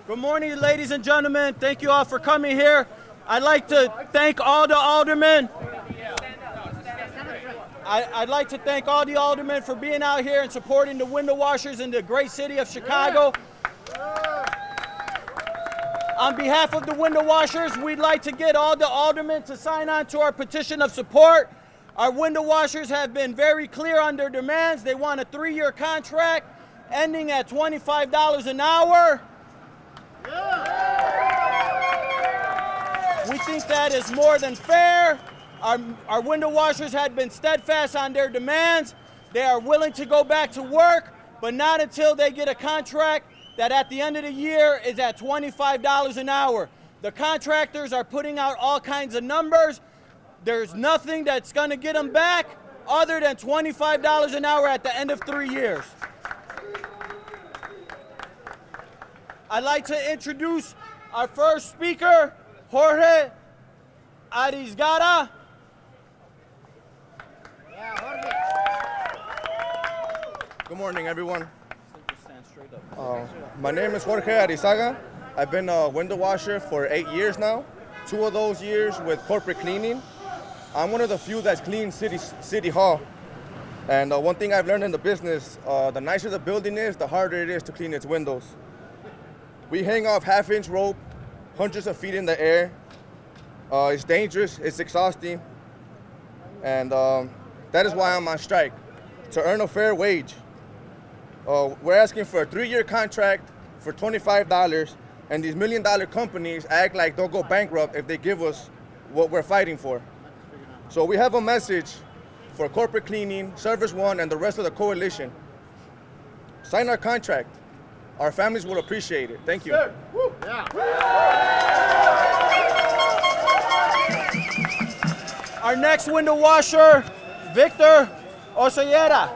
Good morning, ladies and gentlemen. Thank you all for coming here. I'd like to thank all the aldermen. I'd like to thank all the aldermen for being out here and supporting the window washers in the great city of Chicago. On behalf of the window washers, we'd like to get all the aldermen to sign on to our petition of support. Our window washers have been very clear on their demands. They want a 3-year contract ending at $25 an hour. We think that is more than fair. Our window washers had been steadfast on their demands. They are willing to go back to work, but not until they get a contract that at the end of the year is at $25 an hour. The contractors are putting out all kinds of numbers. There's nothing that's going to get them back other than $25 an hour at the end of 3 years. I'd like to introduce our first speaker, Jorge Arizgara. Good morning, everyone. My name is Jorge Arizaga. I've been a window washer for 8 years now. 2 of those years with corporate cleaning. I'm one of the few that's cleaned City Hall. And one thing I've learned in the business, the nicer the building is, the harder it is to clean its windows. We hang off half-inch rope, hundreds of feet in the air. It's dangerous, it's exhausting. And that is why I'm on strike, to earn a fair wage. We're asking for a 3-year contract for $25, and these million-dollar companies act like they'll go bankrupt if they give us what we're fighting for. So we have a message for corporate cleaning, Service One, and the rest of the coalition. Sign our contract. Our families will appreciate it. Thank you. Our next window washer, Victor Osellera.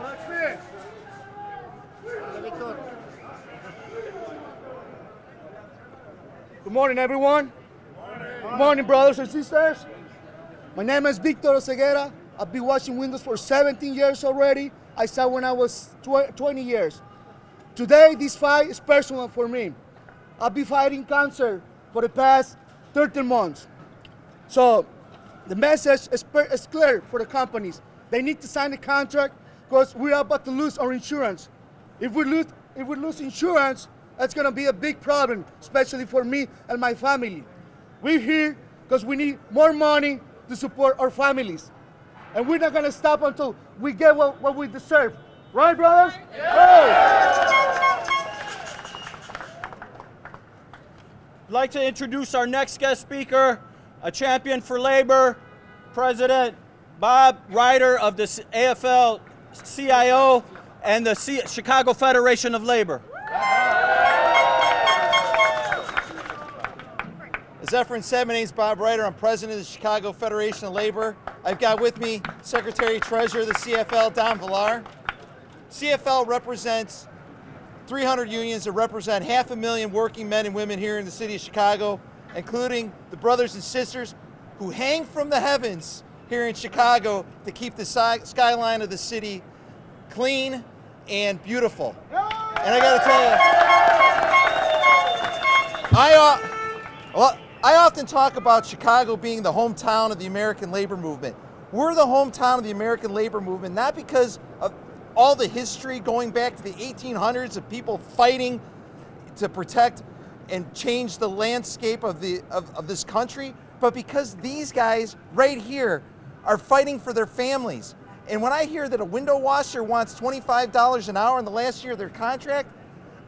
Good morning, everyone. Good morning, brothers and sisters. My name is Victor Oseguera. I've been washing windows for 17 years already. I started when I was 20 years. Today, this fight is personal for me. I've been fighting cancer for the past 13 months. So the message is clear for the companies. They need to sign the contract because we are about to lose our insurance. If we lose insurance, that's going to be a big problem, especially for me and my family. We're here because we need more money to support our families. And we're not going to stop until we get what we deserve. Right, brothers? Yeah. I'd like to introduce our next guest speaker, a champion for labor, President Bob Ryder of the AFL-CIO and the Chicago Federation of Labor. As Efren said, my name is Bob Ryder. I'm president of the Chicago Federation of Labor. I've got with me Secretary-Treasurer of the CFL, Don Villar. CFL represents 300 unions that represent 500,000 working men and women here in the city of Chicago, including the brothers and sisters who hang from the heavens here in Chicago to keep the skyline of the city clean and beautiful. And I got to tell you, I often talk about Chicago being the hometown of the American labor movement. We're the hometown of the American labor movement, not because of all the history going back to the 1800s of people fighting to protect and change the landscape of this country, but because these guys right here are fighting for their families. And when I hear that a window washer wants $25 an hour in the last year of their contract,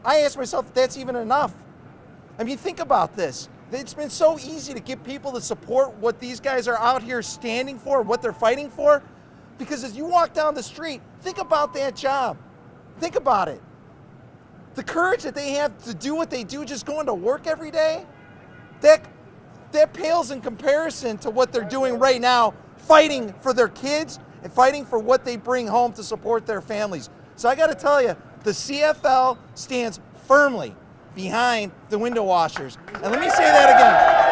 I ask myself if that's even enough. I mean, think about this. It's been so easy to get people to support what these guys are out here standing for, what they're fighting for, because as you walk down the street, think about that job. Think about it. The courage that they have to do what they do, just going to work every day, that pales in comparison to what they're doing right now, fighting for their kids and fighting for what they bring home to support their families. So I got to tell you, the CFL stands firmly behind the window washers. And let me say that again.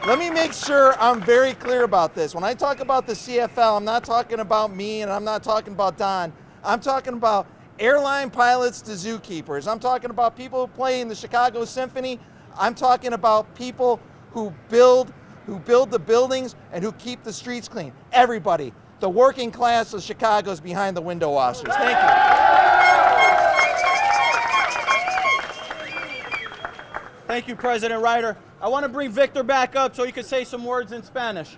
Let me make sure I'm very clear about this. When I talk about the CFL, I'm not talking about me and I'm not talking about Don. I'm talking about airline pilots to zookeepers. I'm talking about people who play in the Chicago Symphony. I'm talking about people who build the buildings and who keep the streets clean. Everybody. The working class of Chicago is behind the window washers. Thank you. Thank you, President Ryder. I want to bring Victor back up so he can say some words in Spanish.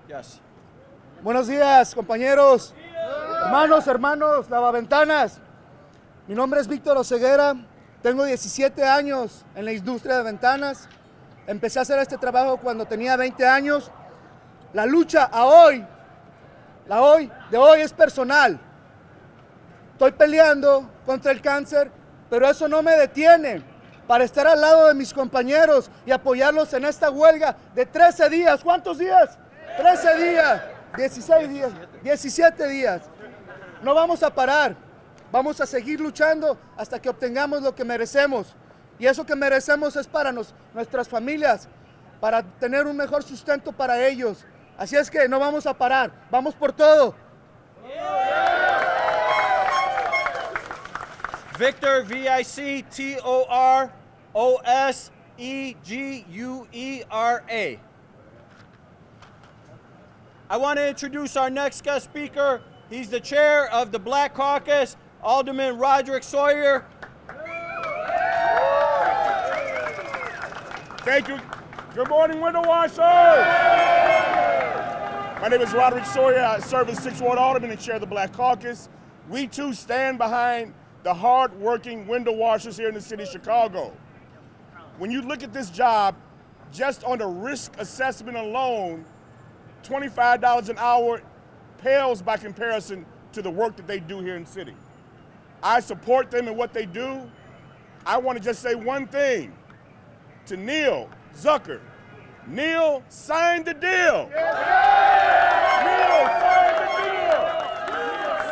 Yes. Buenos días, compañeros, hermanos, lavaventanas. Mi nombre es Víctor Oseguera. Tengo 17 años en la industria de ventanas. Empecé a hacer este trabajo cuando tenía 20 años. La lucha de hoy es personal. Estoy peleando contra el cáncer, pero eso no me detiene para estar al lado de mis compañeros y apoyarlos en esta huelga de 13 días. ¿Cuántos días? 13 días, 16 días, 17 días. No vamos a parar. Vamos a seguir luchando hasta que obtengamos lo que merecemos. Y eso que merecemos es para nuestras familias, para tener un mejor sustento para ellos. Así es que no vamos a parar. Vamos por todo. Victor, VictorOseguera. I want to introduce our next guest speaker. He's the chair of the Black Caucus, Alderman Roderick Sawyer. Thank you. Good morning, window washers. My name is Roderick Sawyer. I serve as 6th Ward Alderman and chair of the Black Caucus. We too stand behind the hard-working window washers here in the city of Chicago. When you look at this job, just on the risk assessment alone, $25 an hour pales by comparison to the work that they do here in the city. I support them in what they do. I want to just say one thing to Neil Zucker. Neil signed the deal. Neil signed the deal.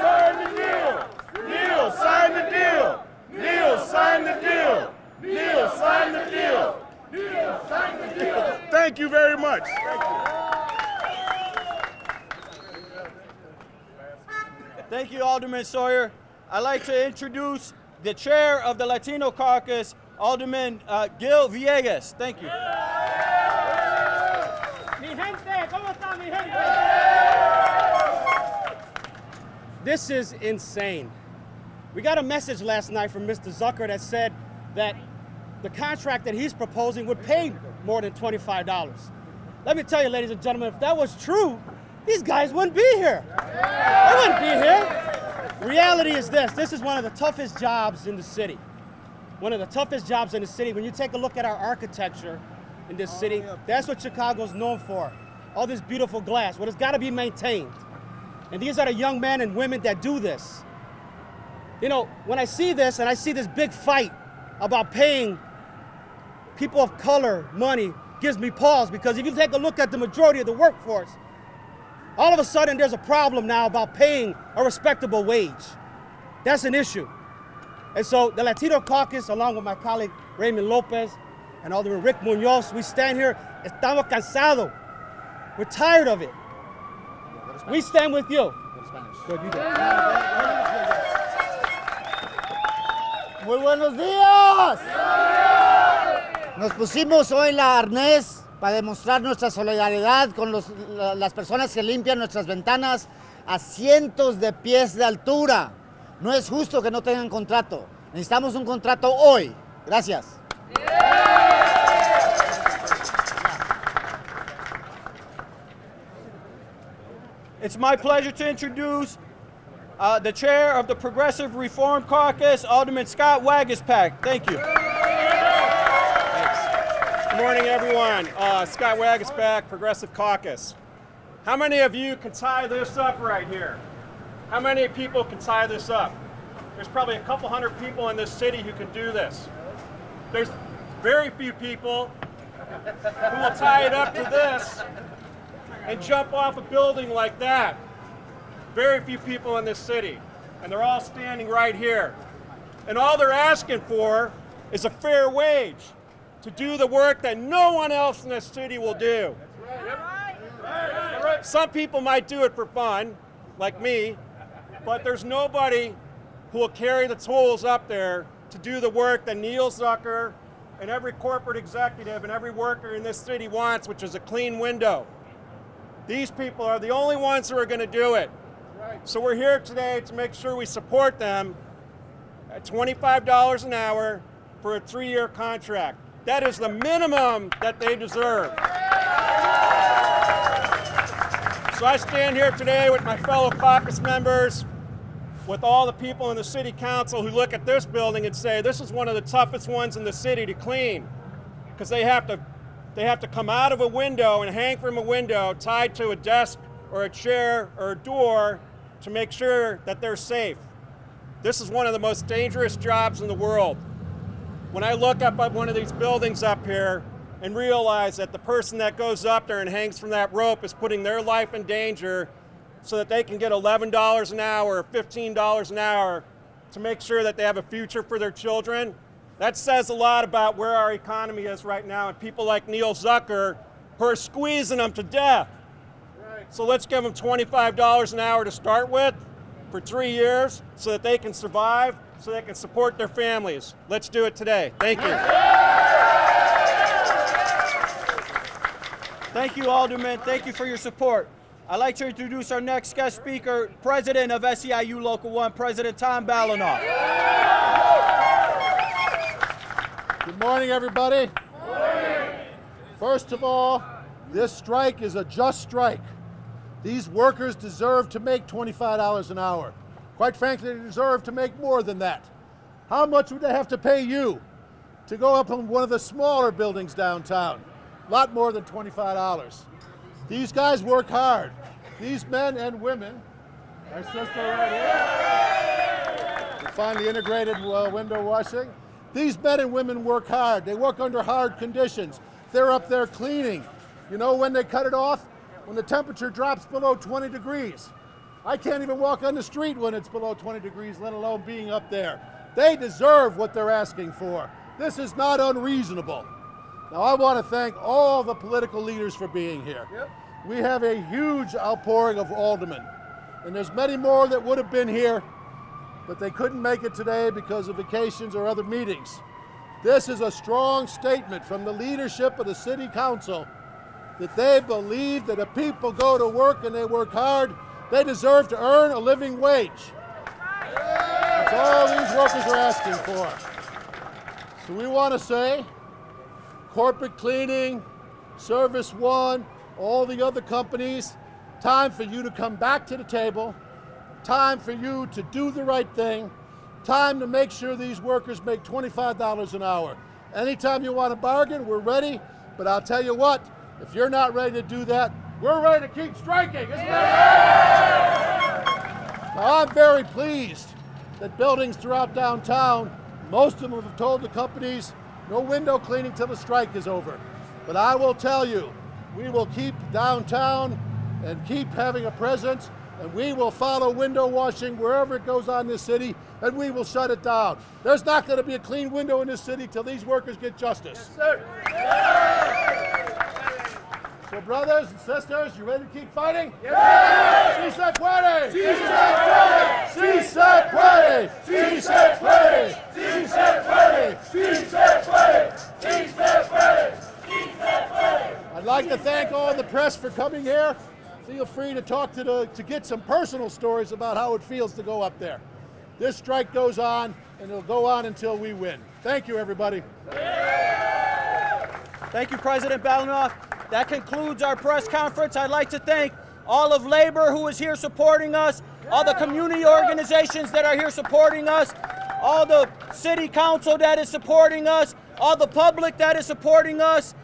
Signed the deal. Neil signed the deal. Neil signed the deal. Neil signed the deal. Neil signed the deal. Thank you very much. Thank you. Thank you, Alderman Sawyer. I'd like to introduce the chair of the Latino Caucus, Alderman Gil Villegas. Thank you. This is insane. We got a message last night from Mr. Zucker that said that the contract that he's proposing would pay more than $25. Let me tell you, ladies and gentlemen, if that was true, these guys wouldn't be here. They wouldn't be here. Reality is this is one of the toughest jobs in the city. One of the toughest jobs in the city. When you take a look at our architecture in this city, that's what Chicago's known for. All this beautiful glass. Well, it's got to be maintained. And these are the young men and women that do this. You know, when I see this and I see this big fight about paying people of color money, gives me pause, because if you take a look at the majority of the workforce, all of a sudden there's a problem now about paying a respectable wage. That's an issue. And so the Latino Caucus, along with my colleague Raymond Lopez and Alderman Rick Munoz, we stand here, estamos cansados. We're tired of it. We stand with you. Good, you do. Muy buenos días. Nos pusimos hoy la arnés para demostrar nuestra solidaridad con las personas que limpian nuestras ventanas a cientos de pies de altura. No es justo que no tengan contrato. Necesitamos un contrato hoy. Gracias. It's my pleasure to introduce the chair of the Progressive Reform Caucus, Alderman Scott Wagispack. Thank you. Good morning, everyone. Scott Wagispack, Progressive Caucus. How many of you can tie this up right here? How many people can tie this up? There's probably a couple hundred people in this city who can do this. There's very few people who will tie it up to this and jump off a building like that. Very few people in this city, and they're all standing right here. And all they're asking for is a fair wage to do the work that no one else in this city will do. Some people might do it for fun, like me, but there's nobody who will carry the tools up there to do the work that Neil Zucker and every corporate executive and every worker in this city wants, which is a clean window. These people are the only ones who are going to do it. So we're here today to make sure we support them at $25 an hour for a 3-year contract. That is the minimum that they deserve. So I stand here today with my fellow caucus members, with all the people in the city council who look at this building and say this is one of the toughest ones in the city to clean, because they have to come out of a window and hang from a window tied to a desk or a chair or a door to make sure that they're safe. This is one of the most dangerous jobs in the world. When I look up at one of these buildings up here and realize that the person that goes up there and hangs from that rope is putting their life in danger so that they can get $11 an hour or $15 an hour to make sure that they have a future for their children, that says a lot about where our economy is right now and people like Neil Zucker who are squeezing them to death. So let's give them $25 an hour to start with for 3 years so that they can survive, so they can support their families. Let's do it today. Thank you. Thank you, Alderman. Thank you for your support. I'd like to introduce our next guest speaker, President of SEIU Local 1, President Tom Balinoff. Good morning, everybody. Good morning. First of all, this strike is a just strike. These workers deserve to make $25 an hour. Quite frankly, they deserve to make more than that. How much would they have to pay you to go up on one of the smaller buildings downtown? A lot more than $25. These guys work hard. These men and women, our sister right here, the finally integrated window washing. These men and women work hard. They work under hard conditions. They're up there cleaning. You know when they cut it off? When the temperature drops below 20 degrees. I can't even walk on the street when it's below 20 degrees, let alone being up there. They deserve what they're asking for. This is not unreasonable. Now I want to thank all the political leaders for being here. Yep. We have a huge outpouring of aldermen, and there's many more that would have been here, but they couldn't make it today because of vacations or other meetings. This is a strong statement from the leadership of the City Council that they believe that if people go to work and they work hard, they deserve to earn a living wage. That's all these workers are asking for. So we want to say, corporate cleaning, Service One, all the other companies, time for you to come back to the table, time for you to do the right thing, time to make sure these workers make $25 an hour. Anytime you want to bargain, we're ready, but I'll tell you what, if you're not ready to do that, we're ready to keep striking, isn't that right? Now, I'm very pleased that buildings throughout downtown, most of them have told the companies, no window cleaning till the strike is over. But I will tell you, we will keep downtown and keep having a presence, and we will follow window washing wherever it goes on in this city, and we will shut it down. There's not going to be a clean window in this city till these workers get justice. Yes, sir. So brothers and sisters, you ready to keep fighting? Yes! Si se puede! Si se puede! Si se puede! Si se puede! Si se puede! Si se puede! Si se puede! Si se puede! I'd like to thank all the press for coming here. Feel free to talk to get some personal stories about how it feels to go up there. This strike goes on, and it'll go on until we win. Thank you, everybody. Thank you, President Balinoff. That concludes our press conference. I'd like to thank all of labor who is here supporting us, all the community organizations that are here supporting us, all the city council that is supporting us, all the public that is supporting us.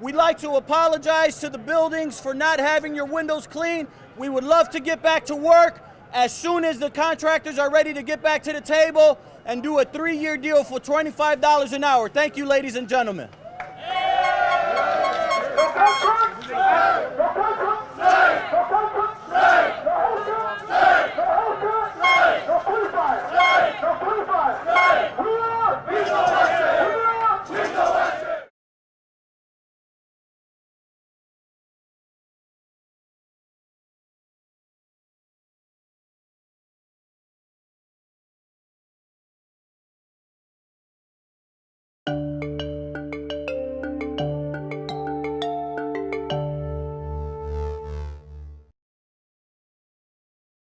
We'd like to apologize to the buildings for not having your windows clean. We would love to get back to work as soon as the contractors are ready to get back to the table and do a 3-year deal for $25 an hour. Thank you, ladies and gentlemen.